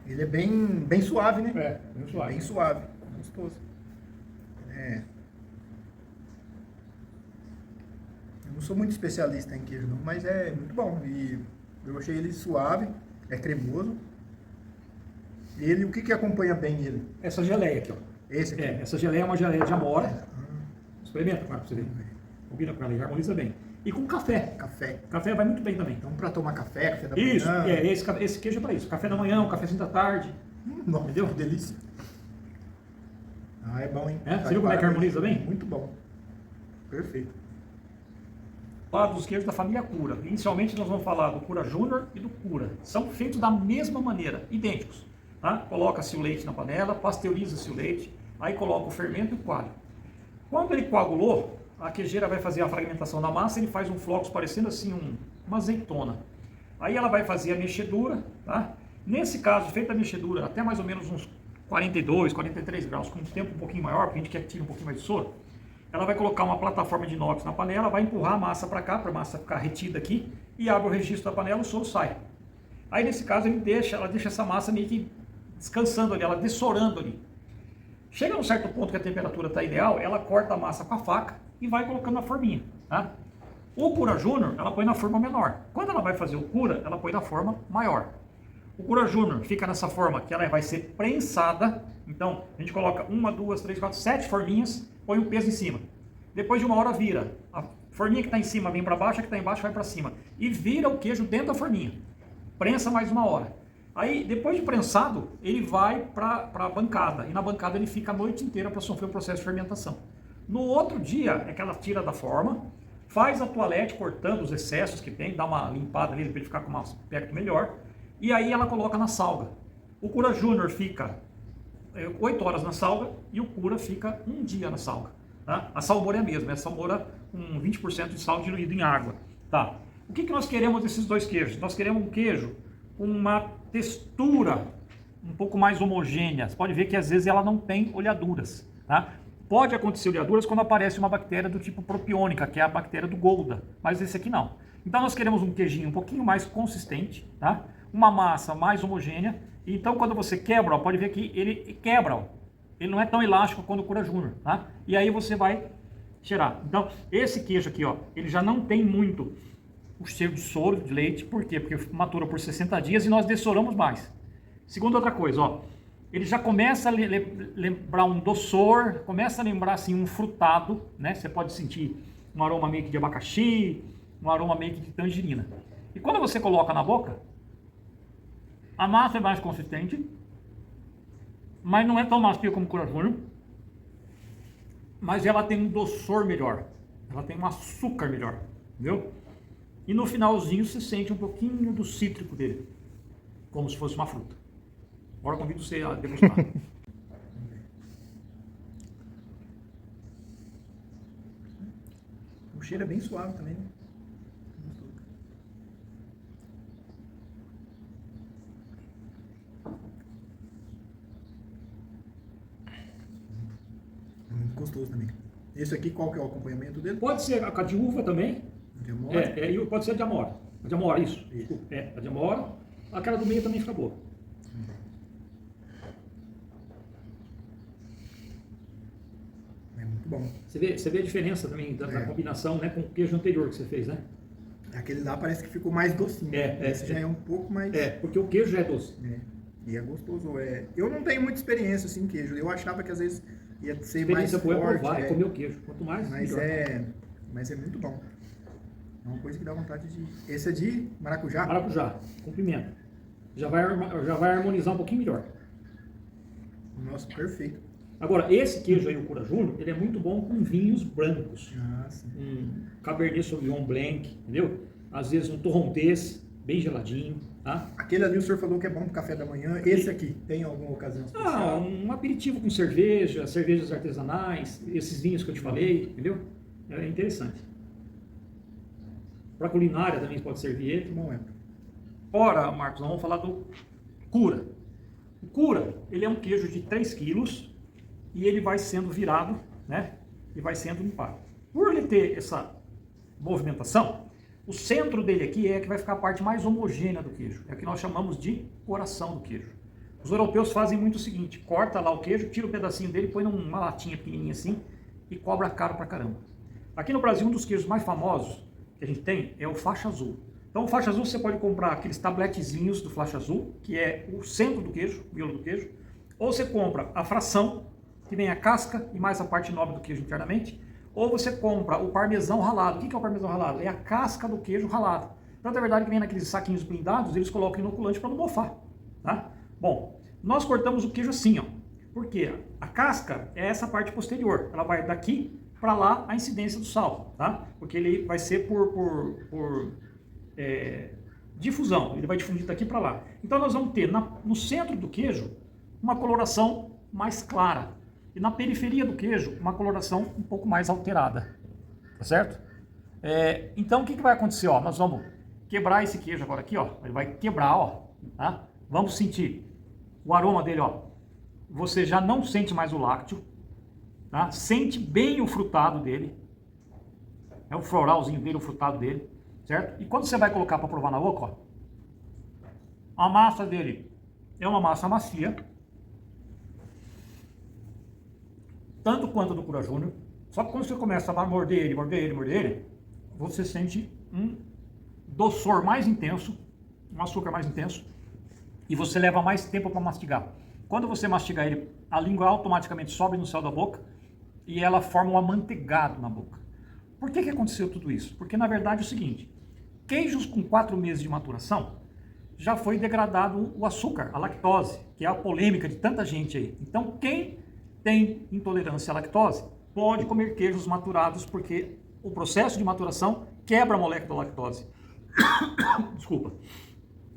Ele é bem suave, né? Bem suave. Bem suave, gostoso. Eu não sou muito especialista em queijo não, mas é muito bom. E eu achei ele suave, é cremoso. O que acompanha bem ele? Essa geleia aqui, Esse aqui? Essa geleia é uma geleia de amora. Experimenta, Marcos, pra você ver. Combina com ela e harmoniza bem. E com café. Café. Café vai muito bem também. Então, para tomar café da Isso, manhã. esse queijo é para isso. Café da manhã, um cafezinho da tarde. Nossa, entendeu? que delícia. É bom, hein? Você viu como é que harmoniza bem? Muito bom. Perfeito. Falar dos queijos da família Cura. Inicialmente nós vamos falar do Cura Júnior e do Cura. São feitos da mesma maneira, idênticos. Tá? Coloca-se o leite na panela, pasteuriza-se o leite, aí coloca o fermento e o coalho. Quando ele coagulou, a queijeira vai fazer a fragmentação da massa, ele faz um flocos parecendo assim uma azeitona. Aí ela vai fazer a mexedura, tá? Nesse caso, feita a mexedura até mais ou menos uns 42, 43 graus, com um tempo um pouquinho maior, porque a gente quer que tire um pouquinho mais de soro, ela vai colocar uma plataforma de inox na panela, vai empurrar a massa para cá, para a massa ficar retida aqui, e abre o registro da panela, o soro sai. Aí nesse caso ela deixa essa massa meio que descansando ali, ela dessorando ali. Chega num certo ponto que a temperatura está ideal, ela corta a massa com a faca e vai colocando na forminha, tá? O Cura Júnior, ela põe na forma menor. Quando ela vai fazer o Cura, ela põe na forma maior. O Cura Júnior fica nessa forma que ela vai ser prensada. Então, a gente coloca 1, 2, 3, 4, 7 forminhas, põe um peso em cima. Depois de 1 hora vira. A forminha que está em cima vem para baixo, a que está embaixo vai para cima. E vira o queijo dentro da forminha. Prensa mais 1 hora. Aí, depois de prensado, ele vai para a bancada. E na bancada ele fica a noite inteira para sofrer o processo de fermentação. No outro dia, é que ela tira da forma, faz a toalete cortando os excessos que tem, dá uma limpada nele para ele ficar com um aspecto melhor, e aí ela coloca na salga. O Cura Júnior fica 8 horas na salga e o Cura fica 1 dia na salga. Tá? A salmoura é a mesma, é a salmoura com 20% de sal diluído em água. Tá? O que nós queremos desses dois queijos? Nós queremos um queijo com uma textura um pouco mais homogênea. Você pode ver que às vezes ela não tem oleaduras. Tá? Pode acontecer oleaduras quando aparece uma bactéria do tipo propiônica, que é a bactéria do Gouda, mas esse aqui não. Então nós queremos um queijinho um pouquinho mais consistente, tá? Uma massa mais homogênea. Então quando você quebra, ó, pode ver que ele quebra, ó. Ele não é tão elástico quanto o Cura Júnior, tá? E aí você vai cheirar. Então esse queijo aqui, ó, ele já não tem muito o cheiro de soro de leite. Por quê? Porque matura por 60 dias e nós dessoramos mais. Segunda outra coisa, ó, ele já começa a lembrar um doçor, começa a lembrar assim um frutado, né? Você pode sentir um aroma meio que de abacaxi, um aroma meio que de tangerina. E quando você coloca na boca, a massa é mais consistente, mas não é tão macia como o Cura Júnior, mas ela tem um doçor melhor, ela tem um açúcar melhor, entendeu? E no finalzinho você sente um pouquinho do cítrico dele, como se fosse uma fruta. Agora convido você a degustar. O cheiro é bem suave também, né? Muito gostoso também. Esse aqui, qual que é o acompanhamento dele? Pode ser a de uva também. De amora? E pode ser a de amora. A de amora, isso. A de amora. Aquela do meio também fica boa. É muito bom. Você vê a diferença também da combinação, né, com o queijo anterior que você fez, né? Aquele lá parece que ficou mais docinho. Esse já é um pouco mais... porque o queijo já é doce. E é gostoso. Eu não tenho muita experiência assim em queijo. Eu achava que às vezes ia ser mais Experiência boa é forte. provar, é comer o queijo. Quanto mais, melhor. Mas é muito bom. É uma coisa que dá vontade de... Esse é de maracujá? Maracujá, com pimenta. Já vai harmonizar um pouquinho melhor. Nossa, perfeito. Agora, esse queijo aí, o Cura Júnior, ele é muito bom com vinhos brancos. Sim. Cabernet Sauvignon Blanc, entendeu? Às vezes um torrontés, bem geladinho, tá? Aquele ali o senhor falou que é bom pro café da manhã. Esse aqui, tem alguma ocasião especial? Um aperitivo com cerveja, cervejas artesanais, esses vinhos que eu te falei, entendeu? É interessante. Para culinária também pode servir ele. Bom, Ora, Marcos, nós vamos falar do Cura. O Cura, ele é um queijo de 3 quilos e ele vai sendo virado, né? E vai sendo limpado. Por ele ter essa movimentação, o centro dele aqui é que vai ficar a parte mais homogênea do queijo. É o que nós chamamos de coração do queijo. Os europeus fazem muito o seguinte: corta lá o queijo, tira o pedacinho dele, põe numa latinha pequenininha assim e cobra caro pra caramba. Aqui no Brasil, um dos queijos mais famosos que a gente tem é o faixa azul. Então, o faixa azul você pode comprar aqueles tabletezinhos do faixa azul, que é o centro do queijo, o miolo do queijo, ou você compra a fração, que vem a casca e mais a parte nobre do queijo internamente, ou você compra o parmesão ralado. O que é o parmesão ralado? É a casca do queijo ralado. Tanto é verdade que vem naqueles saquinhos blindados, eles colocam inoculante para não mofar. Tá? Bom, nós cortamos o queijo assim, ó. Por quê? A casca é essa parte posterior. Ela vai daqui para lá a incidência do sal, tá? Porque ele vai ser por difusão, ele vai difundir daqui para lá. Então nós vamos ter no centro do queijo uma coloração mais clara e na periferia do queijo uma coloração um pouco mais alterada, tá certo? Então o que vai acontecer? Ó, nós vamos quebrar esse queijo agora aqui, ó. Ele vai quebrar, ó, tá? Vamos sentir o aroma dele, ó. Você já não sente mais o lácteo, tá? Sente bem o frutado dele, é o floralzinho dele, o frutado dele, certo? E quando você vai colocar para provar na boca, ó, a massa dele é uma massa macia, tanto quanto do Cura Júnior, só que quando você começa a morder ele, você sente um doçor mais intenso, um açúcar mais intenso, e você leva mais tempo para mastigar. Quando você mastigar ele, a língua automaticamente sobe no céu da boca e ela forma um amanteigado na boca. Por que aconteceu tudo isso? Porque na verdade é o seguinte: queijos com 4 meses de maturação já foi degradado o açúcar, a lactose, que é a polêmica de tanta gente aí. Então quem tem intolerância à lactose pode comer queijos maturados porque o processo de maturação quebra a molécula da lactose. Desculpa.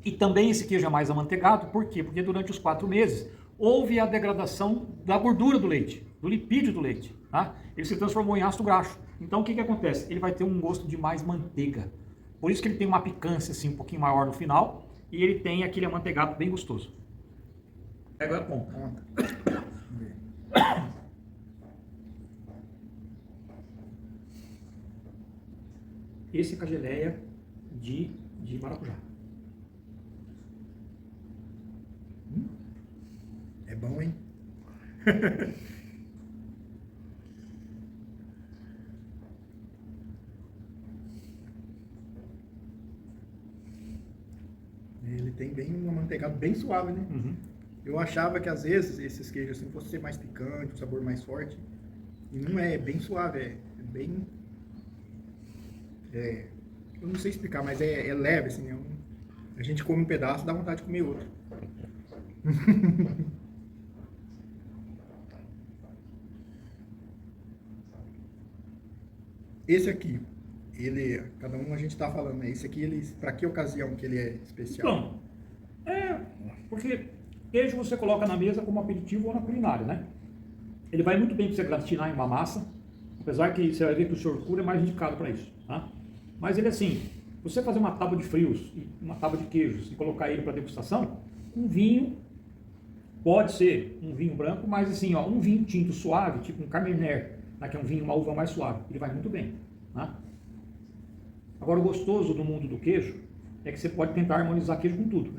E também esse queijo é mais amanteigado, por quê? Porque durante os 4 meses houve a degradação da gordura do leite, do lipídio do leite, tá? Ele se transformou em ácido graxo. Então o que acontece? Ele vai ter um gosto de mais manteiga. Por isso que ele tem uma picância assim um pouquinho maior no final e ele tem aquele amanteigado bem gostoso. Agora bom. Esse é com a geleia de maracujá. É bom, hein? Ele tem bem um amanteigado bem suave, né? Uhum. Eu achava que às vezes esses queijos assim fossem ser mais picante, um sabor mais forte. E não é, é bem suave, é bem... eu não sei explicar, mas é leve, assim, a gente come um pedaço e dá vontade de comer outro. Esse aqui, ele, cada um a gente tá falando, né? Esse aqui, ele, pra que ocasião que ele é especial? Então, porque queijo você coloca na mesa como aperitivo ou na culinária, né? Ele vai muito bem para você gratinar em uma massa, apesar que você vai ver que o senhor cura é mais indicado para isso, tá? Mas ele assim, você fazer uma tábua de frios, uma tábua de queijos e colocar ele para degustação, um vinho, pode ser um vinho branco, mas assim, ó, um vinho tinto suave, tipo um Carmener, que é um vinho, uma uva mais suave, ele vai muito bem, tá? Agora o gostoso do mundo do queijo é que você pode tentar harmonizar queijo com tudo.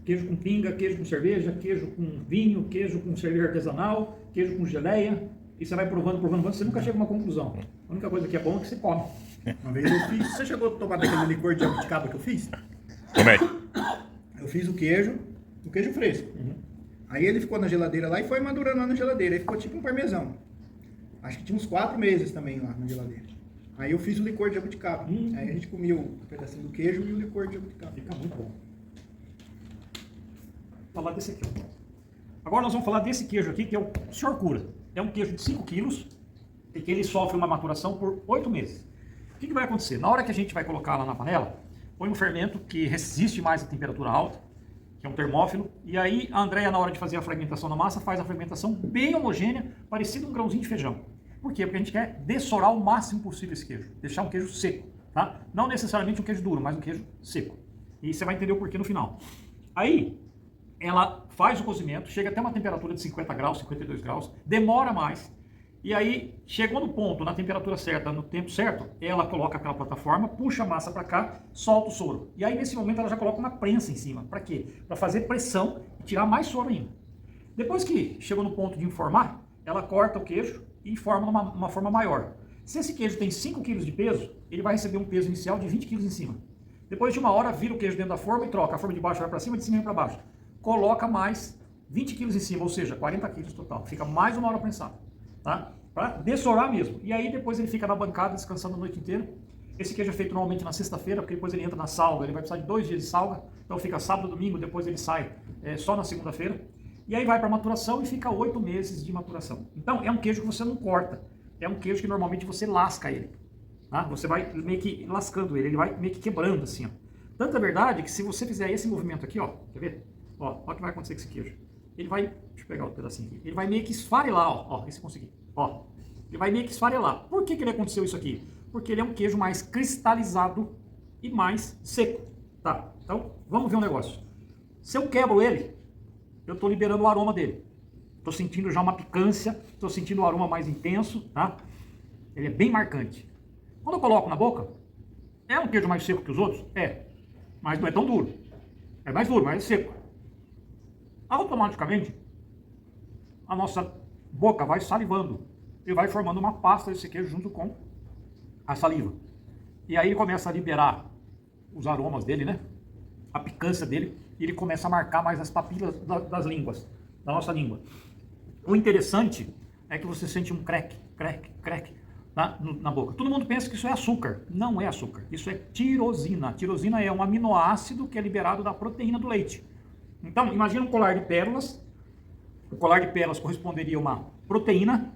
Queijo com pinga, queijo com cerveja, queijo com vinho, queijo com cerveja artesanal, queijo com geleia, e você vai provando, você nunca chega a uma conclusão. A única coisa que é bom é que você come. Uma vez eu fiz, você chegou a tomar daquele licor de jabuticaba que eu fiz? Tomei. Eu fiz o queijo fresco. Uhum. Aí ele ficou na geladeira lá e foi madurando lá na geladeira, aí ficou tipo um parmesão. Acho que tinha uns 4 meses também lá na geladeira. Aí eu fiz o licor de jabuticaba. Aí a gente comia um pedacinho do queijo e o licor de jabuticaba. Fica muito bom. Vou falar desse aqui. Agora nós vamos falar desse queijo aqui, que é o Senhor Cura. É um queijo de 5 quilos e que ele sofre uma maturação por 8 meses. O que vai acontecer? Na hora que a gente vai colocar lá na panela, põe um fermento que resiste mais a temperatura alta, que é um termófilo, e aí a Andréia, na hora de fazer a fragmentação da massa, faz a fermentação bem homogênea, parecido um grãozinho de feijão. Por quê? Porque a gente quer dessorar o máximo possível esse queijo, deixar um queijo seco, tá? Não necessariamente um queijo duro, mas um queijo seco. E você vai entender o porquê no final. Aí, ela faz o cozimento, chega até uma temperatura de 50 graus, 52 graus, demora mais, e aí, chegou no ponto, na temperatura certa, no tempo certo, ela coloca aquela plataforma, puxa a massa para cá, solta o soro. E aí, nesse momento, ela já coloca uma prensa em cima. Para quê? Para fazer pressão e tirar mais soro ainda. Depois que chegou no ponto de informar, ela corta o queijo e forma uma forma maior. Se esse queijo tem 5 kg de peso, ele vai receber um peso inicial de 20 kg em cima. Depois de uma hora, vira o queijo dentro da forma e troca. A forma de baixo vai para cima, de cima vai para baixo. Coloca mais 20 kg em cima, ou seja, 40 kg total. Fica mais uma hora prensado, tá? Para dessorar mesmo. E aí depois ele fica na bancada descansando a noite inteira. Esse queijo é feito normalmente na sexta-feira, porque depois ele entra na salga, ele vai precisar de 2 dias de salga. Então fica sábado, domingo, depois ele sai só na segunda-feira. E aí vai para maturação e fica 8 meses de maturação. Então é um queijo que você não corta. É um queijo que normalmente você lasca ele. Tá? Você vai meio que lascando ele vai meio que quebrando assim, ó. Tanto é verdade que se você fizer esse movimento aqui, ó, quer ver? Ó, olha o que vai acontecer com esse queijo. Ele vai, deixa eu pegar outro pedacinho aqui. Ele vai meio que esfarelar, ó, esse consegui. Ó, ele vai meio que esfarelar. Por que ele aconteceu isso aqui? Porque ele é um queijo mais cristalizado e mais seco, tá? Então, vamos ver um negócio. Se eu quebro ele, eu estou liberando o aroma dele. Estou sentindo já uma picância, estou sentindo o aroma mais intenso, tá? Ele é bem marcante. Quando eu coloco na boca, é um queijo mais seco que os outros? É, mas não é tão duro. É mais duro, mas é seco. Automaticamente, a nossa boca vai salivando e vai formando uma pasta desse queijo junto com a saliva. E aí ele começa a liberar os aromas dele, né? A picância dele, e ele começa a marcar mais as papilas das línguas, da nossa língua. O interessante é que você sente um crack na boca. Todo mundo pensa que isso é açúcar. Não é açúcar, isso é tirosina. A tirosina é um aminoácido que é liberado da proteína do leite. Então, imagina um colar de pérolas. O colar de pérolas corresponderia a uma proteína.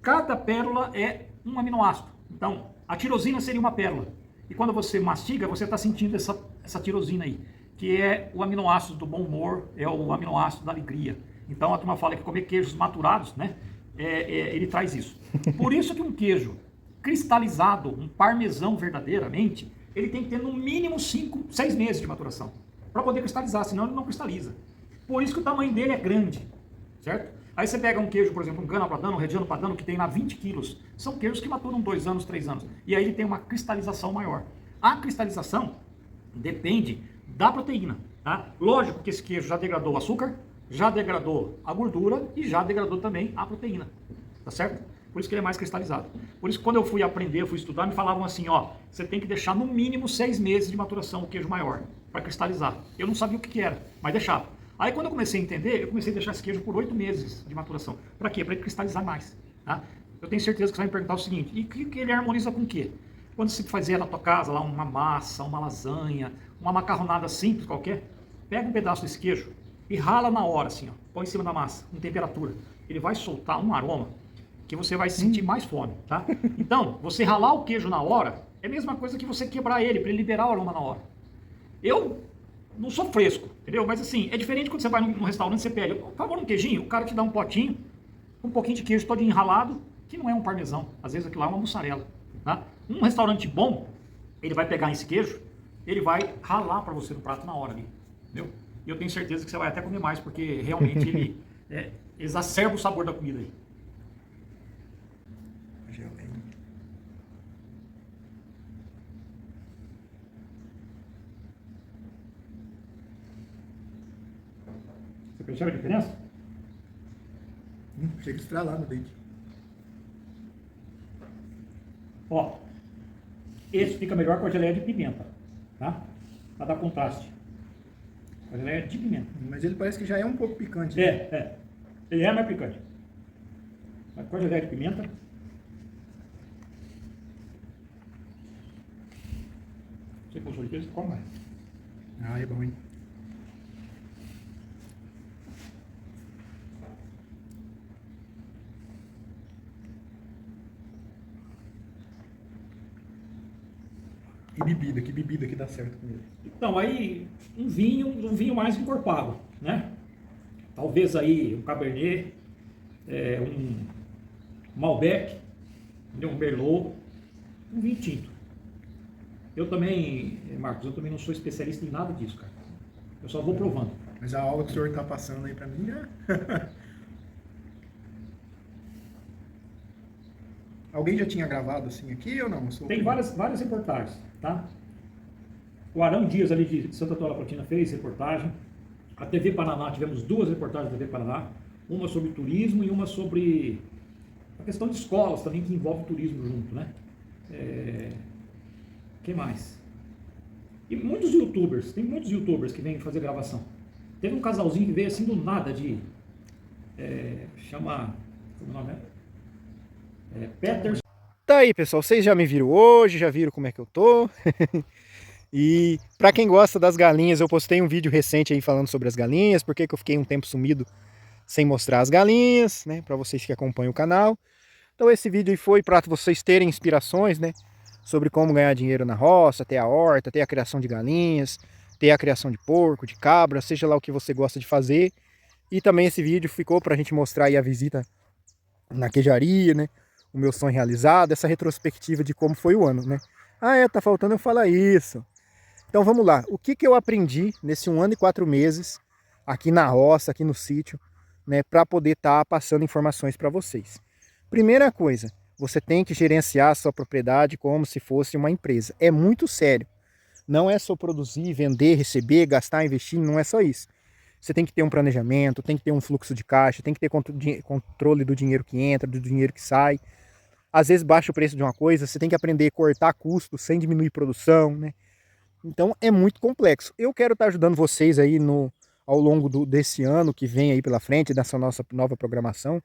Cada pérola é um aminoácido. Então, A tirosina seria uma pérola. E quando você mastiga, você está sentindo essa tirosina aí, que é o aminoácido do bom humor, é o aminoácido da alegria. Então a turma fala que comer queijos maturados, né, ele traz isso. Por isso que um queijo cristalizado, um parmesão verdadeiramente, ele tem que ter no mínimo 6 meses de maturação para poder cristalizar, senão ele não cristaliza. Por isso que o tamanho dele é grande, certo? Aí você pega um queijo, por exemplo, um Gana Padano, um Reggiano Padano, que tem lá 20 quilos. São queijos que maturam 2 anos, 3 anos. E aí ele tem uma cristalização maior. A cristalização depende da proteína, tá? Lógico que esse queijo já degradou o açúcar, já degradou a gordura e já degradou também a proteína, tá certo? Por isso que ele é mais cristalizado. Por isso que quando eu fui aprender, eu fui estudar, me falavam assim, ó, você tem que deixar no mínimo 6 meses de maturação o queijo maior, para cristalizar. Eu não sabia o que era, mas deixava. Aí quando eu comecei a entender, eu comecei a deixar esse queijo por 8 meses de maturação. Para quê? Para ele cristalizar mais, tá? Eu tenho certeza que você vai me perguntar o seguinte, e que ele harmoniza com o quê? Quando você fazer na tua casa lá uma massa, uma lasanha, uma macarronada simples qualquer, pega um pedaço desse queijo e rala na hora assim, ó, põe em cima da massa, com temperatura. Ele vai soltar um aroma que você vai sentir mais fome, tá? Então, você ralar o queijo na hora é a mesma coisa que você quebrar ele para ele liberar o aroma na hora. Eu não sou fresco, entendeu? Mas assim, é diferente quando você vai num restaurante, você pede, por favor, um queijinho, o cara te dá um potinho, um pouquinho de queijo todo enralado, que não é um parmesão, às vezes aquilo lá é uma mussarela, tá? Um restaurante bom, ele vai pegar esse queijo, ele vai ralar para você no prato na hora ali, entendeu? E eu tenho certeza que você vai até comer mais, porque realmente ele exacerba o sabor da comida aí. Você percebe a diferença? Chega a estralar no dente. Ó, esse fica melhor com a geleia de pimenta, tá? Para dar contraste. A geleia de pimenta. Mas ele parece que já é um pouco picante. Né? Ele é mais picante. Mas com a geleia de pimenta. Você com certeza você come mais. Ah, é bom, hein? Que bebida que dá certo com ele. Então, aí, um vinho mais encorpado, né? Talvez aí um Cabernet, um Malbec, um Merlot, um vinho tinto. Eu também, Marcos, eu também não sou especialista em nada disso, cara. Eu só vou provando. Mas a aula que o senhor está passando aí pra mim já... Alguém já tinha gravado assim aqui ou não? Tem várias reportagens, tá? O Arão Dias ali de Santa Teodosia fez reportagem. A TV Paraná, tivemos 2 reportagens da TV Paraná. Uma sobre turismo e uma sobre a questão de escolas também, que envolve turismo junto, né? Que mais? E muitos youtubers, tem muitos youtubers que vêm fazer gravação. Teve um casalzinho que veio assim do nada de... chama... como o nome é? Peters. Tá aí, pessoal, vocês já me viram hoje, já viram como é que eu tô. E pra quem gosta das galinhas, eu postei um vídeo recente aí falando sobre as galinhas, porque que eu fiquei um tempo sumido sem mostrar as galinhas, né, pra vocês que acompanham o canal. Então esse vídeo aí foi para vocês terem inspirações, né, sobre como ganhar dinheiro na roça, ter a horta, ter a criação de galinhas, ter a criação de porco, de cabra, seja lá o que você gosta de fazer. E também esse vídeo ficou pra gente mostrar aí a visita na queijaria, né, o meu sonho realizado, essa retrospectiva de como foi o ano, né. Ah, tá faltando eu falar isso. Então vamos lá, o que eu aprendi nesse 1 ano e 4 meses aqui na roça, aqui no sítio, né, para poder estar passando informações para vocês. Primeira coisa, você tem que gerenciar a sua propriedade como se fosse uma empresa. É muito sério. Não é só produzir, vender, receber, gastar, investir, não é só isso. Você tem que ter um planejamento, tem que ter um fluxo de caixa, tem que ter controle do dinheiro que entra, do dinheiro que sai. Às vezes baixa o preço de uma coisa, você tem que aprender a cortar custos sem diminuir produção, né? Então é muito complexo. Eu quero estar ajudando vocês aí ao longo desse ano que vem aí pela frente, dessa nossa nova programação.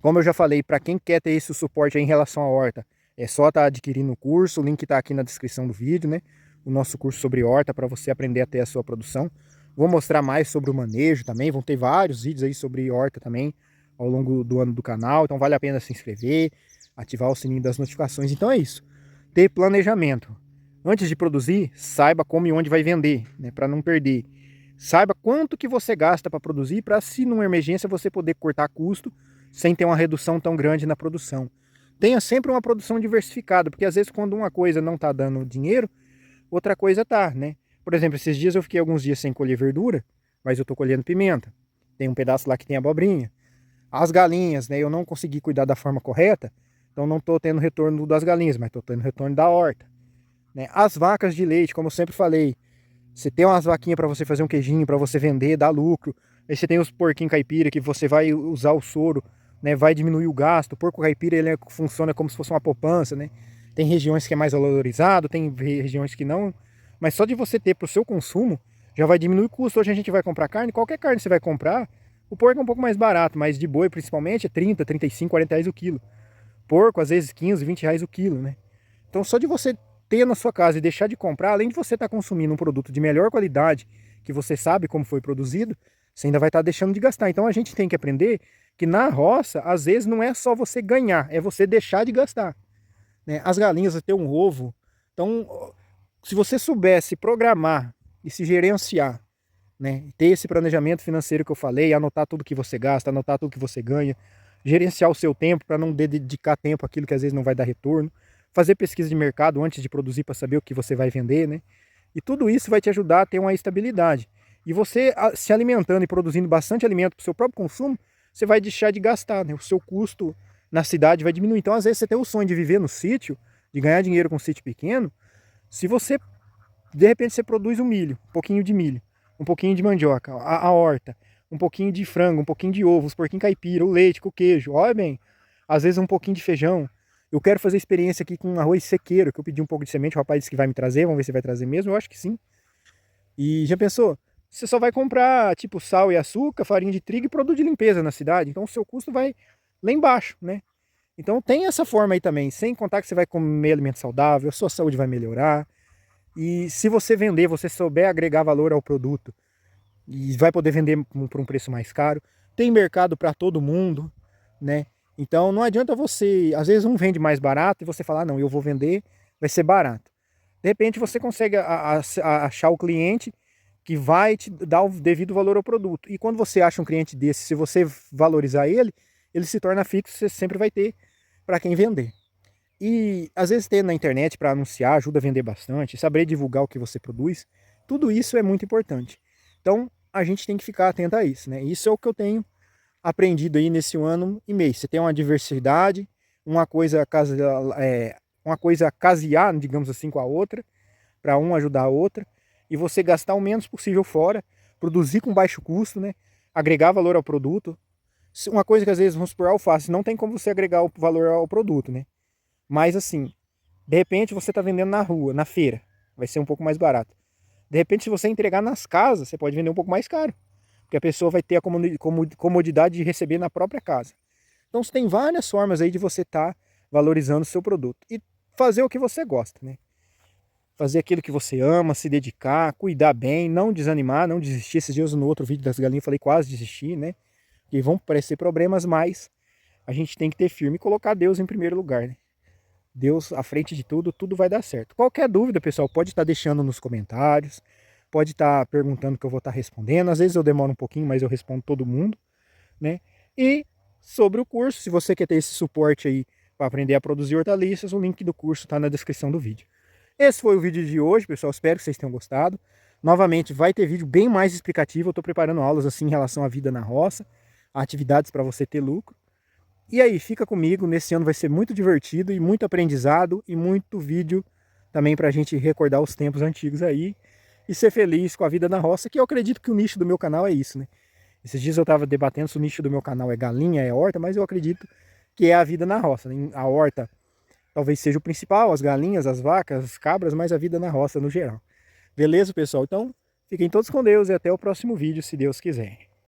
Como eu já falei, para quem quer ter esse suporte aí em relação à horta, é só estar adquirindo o curso, o link está aqui na descrição do vídeo, né? O nosso curso sobre horta para você aprender a ter a sua produção. Vou mostrar mais sobre o manejo também, vão ter vários vídeos aí sobre horta também ao longo do ano do canal, então vale a pena se inscrever, ativar o sininho das notificações. Então é isso. ter planejamento. Antes de produzir, saiba como e onde vai vender, né, para não perder. Saiba quanto que você gasta para produzir, para se numa emergência você poder cortar custo sem ter uma redução tão grande na produção. Tenha sempre uma produção diversificada, porque às vezes quando uma coisa não está dando dinheiro, outra coisa tá, né? Por exemplo, esses dias eu fiquei alguns dias sem colher verdura, mas eu estou colhendo pimenta. Tem um pedaço lá que tem abobrinha. As galinhas, né? Eu não consegui cuidar da forma correta, então não estou tendo retorno das galinhas, mas estou tendo retorno da horta. Né? As vacas de leite, como eu sempre falei, você tem umas vaquinhas para você fazer um queijinho, para você vender, dá lucro. Aí você tem os porquinhos caipira que você vai usar o soro, né? Vai diminuir o gasto. O porco caipira ele funciona como se fosse uma poupança, né? Tem regiões que é mais valorizado, tem regiões que não. Mas só de você ter para o seu consumo, já vai diminuir o custo. Hoje a gente vai comprar carne, qualquer carne você vai comprar, o porco é um pouco mais barato, mas de boi principalmente é 30, 35, 40 reais o quilo. Porco às vezes 15, 20 reais o quilo, né? Então só de você ter na sua casa e deixar de comprar, além de você estar consumindo um produto de melhor qualidade, que você sabe como foi produzido, você ainda vai estar deixando de gastar. Então a gente tem que aprender que na roça, às vezes não é só você ganhar, é você deixar de gastar. Né? As galinhas têm um ovo, então se você soubesse programar e se gerenciar, né? Ter esse planejamento financeiro que eu falei, anotar tudo que você gasta, anotar tudo que você ganha, gerenciar o seu tempo para não dedicar tempo àquilo que às vezes não vai dar retorno, fazer pesquisa de mercado antes de produzir para saber o que você vai vender, né? E tudo isso vai te ajudar a ter uma estabilidade. E você se alimentando e produzindo bastante alimento para o seu próprio consumo, você vai deixar de gastar, né? O seu custo na cidade vai diminuir. Então, às vezes, você tem o sonho de viver no sítio, de ganhar dinheiro com um sítio pequeno. Se você, de repente, você produz um milho, um pouquinho de milho, um pouquinho de mandioca, a horta, um pouquinho de frango, um pouquinho de ovo, os porquinhos caipira, o leite com o queijo, olha bem, às vezes um pouquinho de feijão. Eu quero fazer experiência aqui com arroz sequeiro, que eu pedi um pouco de semente, o rapaz disse que vai me trazer, vamos ver se vai trazer mesmo, eu acho que sim. E já pensou? Você só vai comprar tipo sal e açúcar, farinha de trigo e produto de limpeza na cidade, então o seu custo vai lá embaixo, né? Então tem essa forma aí também, sem contar que você vai comer alimento saudável, a sua saúde vai melhorar. E se você vender, você souber agregar valor ao produto e vai poder vender por um preço mais caro. Tem mercado para todo mundo, né? Então não adianta você, às vezes um vende mais barato e você falar, não, eu vou vender, vai ser barato. De repente você consegue achar o cliente que vai te dar o devido valor ao produto. E quando você acha um cliente desse, se você valorizar ele, ele se torna fixo, você sempre vai ter para quem vender. E às vezes ter na internet para anunciar ajuda a vender bastante, saber divulgar o que você produz, tudo isso é muito importante. Então a gente tem que ficar atento a isso, né? Isso é o que eu tenho aprendido aí nesse 1 ano e meio. Você tem uma diversidade, uma coisa casear, digamos assim, com a outra, para uma ajudar a outra, e você gastar o menos possível fora, produzir com baixo custo, né? Agregar valor ao produto. Uma coisa que às vezes, vamos supor, alface, não tem como você agregar o valor ao produto, né? Mas assim, de repente você está vendendo na rua, na feira, vai ser um pouco mais barato. De repente, se você entregar nas casas, você pode vender um pouco mais caro, porque a pessoa vai ter a comodidade de receber na própria casa. Então, você tem várias formas aí de você estar valorizando o seu produto e fazer o que você gosta, né? Fazer aquilo que você ama, se dedicar, cuidar bem, não desanimar, não desistir. Esses dias no outro vídeo das galinhas eu falei quase desistir, né? E vão aparecer problemas, mas a gente tem que ter firme e colocar Deus em primeiro lugar, né? Deus à frente de tudo, tudo vai dar certo. Qualquer dúvida, pessoal, pode estar deixando nos comentários, pode estar perguntando que eu vou estar respondendo. Às vezes eu demoro um pouquinho, mas eu respondo todo mundo, né? E sobre o curso, se você quer ter esse suporte aí para aprender a produzir hortaliças, o link do curso está na descrição do vídeo. Esse foi o vídeo de hoje, pessoal, espero que vocês tenham gostado. Novamente, vai ter vídeo bem mais explicativo, eu estou preparando aulas assim em relação à vida na roça, atividades para você ter lucro. E aí, fica comigo, nesse ano vai ser muito divertido e muito aprendizado e muito vídeo também para a gente recordar os tempos antigos aí e ser feliz com a vida na roça, que eu acredito que o nicho do meu canal é isso, né? Esses dias eu estava debatendo se o nicho do meu canal é galinha, é horta, mas eu acredito que é a vida na roça, né? A horta talvez seja o principal, as galinhas, as vacas, as cabras, mas a vida na roça no geral. Beleza, pessoal? Então, fiquem todos com Deus e até o próximo vídeo, se Deus quiser.